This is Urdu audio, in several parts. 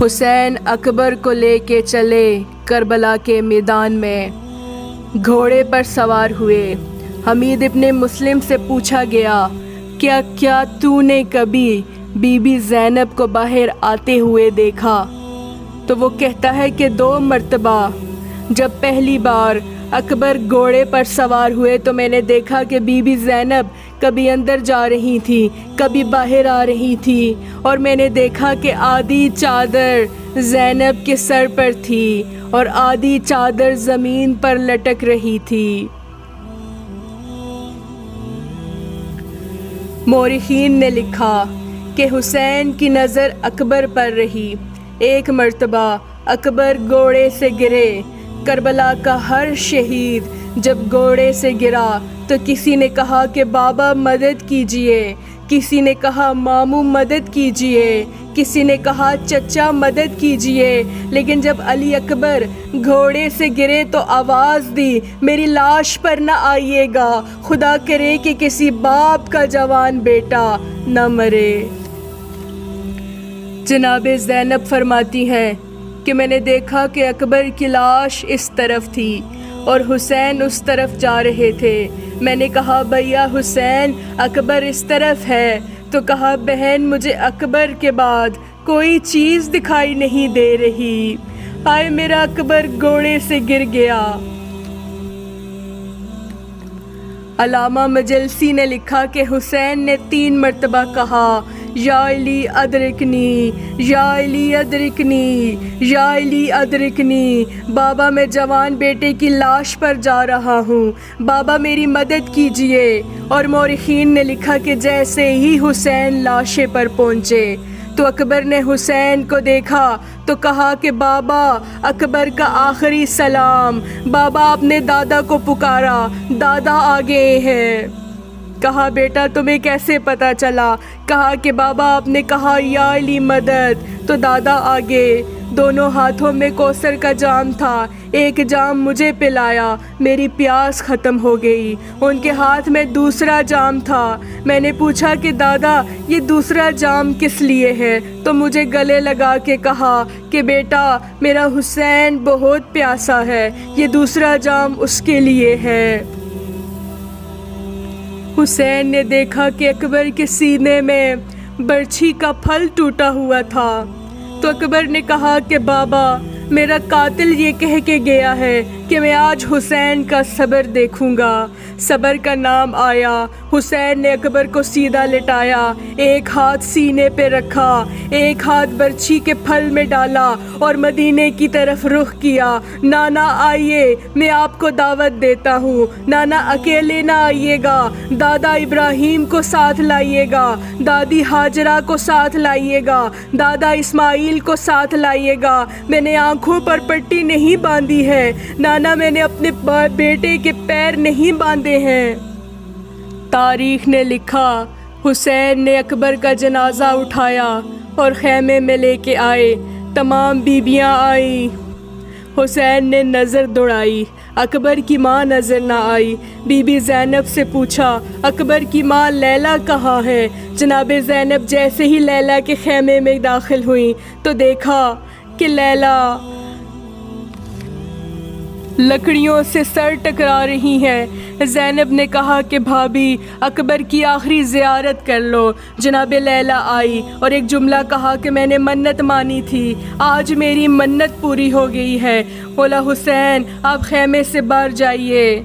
حسین اکبر کو لے کے چلے کربلا کے میدان میں، گھوڑے پر سوار ہوئے۔ حمید ابن مسلم سے پوچھا گیا، کیا تو نے کبھی بی بی زینب کو باہر آتے ہوئے دیکھا؟ تو وہ کہتا ہے کہ 2 مرتبہ۔ جب پہلی بار اکبر گھوڑے پر سوار ہوئے تو میں نے دیکھا کہ بی بی زینب کبھی اندر جا رہی تھی، کبھی باہر آ رہی تھی، اور میں نے دیکھا کہ آدھی چادر زینب کے سر پر تھی اور آدھی چادر زمین پر لٹک رہی تھی۔ مورخین نے لکھا کہ حسین کی نظر اکبر پر رہی۔ ایک مرتبہ اکبر گھوڑے سے گرے۔ کربلا کا ہر شہید جب گھوڑے سے گرا تو کسی نے کہا کہ بابا مدد کیجئے، کسی نے کہا ماموں مدد کیجئے، کسی نے کہا چچا مدد کیجئے، لیکن جب علی اکبر گھوڑے سے گرے تو آواز دی، میری لاش پر نہ آئیے گا، خدا کرے کہ کسی باپ کا جوان بیٹا نہ مرے۔ جناب زینب فرماتی ہیں کہ میں نے دیکھا کہ اکبر کی لاش اس طرف تھی اور حسین اس طرف جا رہے تھے۔ میں نے کہا بھیا حسین اکبر اس طرف ہے، تو کہا بہن مجھے اکبر کے بعد کوئی چیز دکھائی نہیں دے رہی، ہائے میرا اکبر گھوڑے سے گر گیا۔ علامہ مجلسی نے لکھا کہ حسین نے 3 مرتبہ کہا، یا علی ادرکنی، یا علی ادرکنی، یا علی ادرکنی، بابا میں جوان بیٹے کی لاش پر جا رہا ہوں، بابا میری مدد کیجئے۔ اور مورخین نے لکھا کہ جیسے ہی حسین لاشے پر پہنچے تو اکبر نے حسین کو دیکھا تو کہا کہ بابا اکبر کا آخری سلام۔ بابا اپنے دادا کو پکارا، دادا آ گئے ہیں۔ کہا بیٹا تمہیں کیسے پتا چلا؟ کہا کہ بابا آپ نے کہا یا علی مدد، تو دادا آگے۔ دونوں ہاتھوں میں کوثر کا جام تھا، ایک جام مجھے پلایا، میری پیاس ختم ہو گئی۔ ان کے ہاتھ میں دوسرا جام تھا۔ میں نے پوچھا کہ دادا یہ دوسرا جام کس لیے ہے؟ تو مجھے گلے لگا کے کہا کہ بیٹا میرا حسین بہت پیاسا ہے، یہ دوسرا جام اس کے لیے ہے۔ حسین نے دیکھا کہ اکبر کے سینے میں برچھی کا پھل ٹوٹا ہوا تھا، تو اکبر نے کہا کہ بابا میرا قاتل یہ کہہ کے گیا ہے کہ میں آج حسین کا صبر دیکھوں گا۔ صبر کا نام آیا، حسین نے اکبر کو سیدھا لٹایا، ایک ہاتھ سینے پہ رکھا، ایک ہاتھ برچھی کے پھل میں ڈالا اور مدینے کی طرف رخ کیا۔ نانا آئیے، میں آپ کو دعوت دیتا ہوں، نانا اکیلے نہ آئیے گا، دادا ابراہیم کو ساتھ لائیے گا، دادی ہاجرہ کو ساتھ لائیے گا، دادا اسماعیل کو ساتھ لائیے گا۔ میں نے آنکھوں پر پٹی نہیں باندھی ہے، نانا میں نے اپنے بیٹے کے پیر نہیں باندھے ہیں۔ تاریخ نے لکھا حسین نے اکبر کا جنازہ اٹھایا اور خیمے میں لے کے آئے، تمام بیبیاں آئیں، حسین نے نظر دوڑائی، اکبر کی ماں نظر نہ آئی۔ بی بی زینب سے پوچھا اکبر کی ماں لیلا کہاں ہے؟ جناب زینب جیسے ہی لیلا کے خیمے میں داخل ہوئیں تو دیکھا کہ لیلا لکڑیوں سے سر ٹکرا رہی ہیں۔ زینب نے کہا کہ بھابھی اکبر کی آخری زیارت کر لو۔ جناب لیلا آئی اور ایک جملہ کہا کہ میں نے منت مانی تھی، آج میری منت پوری ہو گئی ہے۔ بولا حسین آپ خیمے سے باہر جائیے۔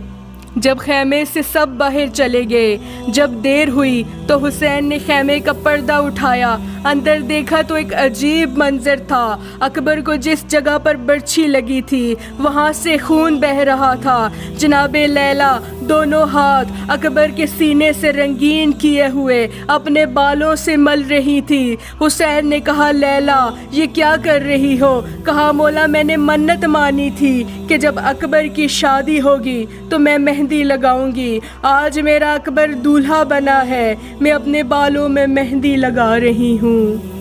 جب خیمے سے سب باہر چلے گئے، جب دیر ہوئی تو حسین نے خیمے کا پردہ اٹھایا، اندر دیکھا تو ایک عجیب منظر تھا۔ اکبر کو جس جگہ پر برچھی لگی تھی وہاں سے خون بہہ رہا تھا۔ جناب لیلا دونوں ہاتھ اکبر کے سینے سے رنگین کیے ہوئے اپنے بالوں سے مل رہی تھی۔ حسین نے کہا لیلا یہ کیا کر رہی ہو؟ کہا مولا میں نے منت مانی تھی کہ جب اکبر کی شادی ہوگی تو میں مہندی لگاؤں گی۔ آج میرا اکبر دولہا بنا ہے، میں اپنے بالوں میں مہندی لگا رہی ہوں۔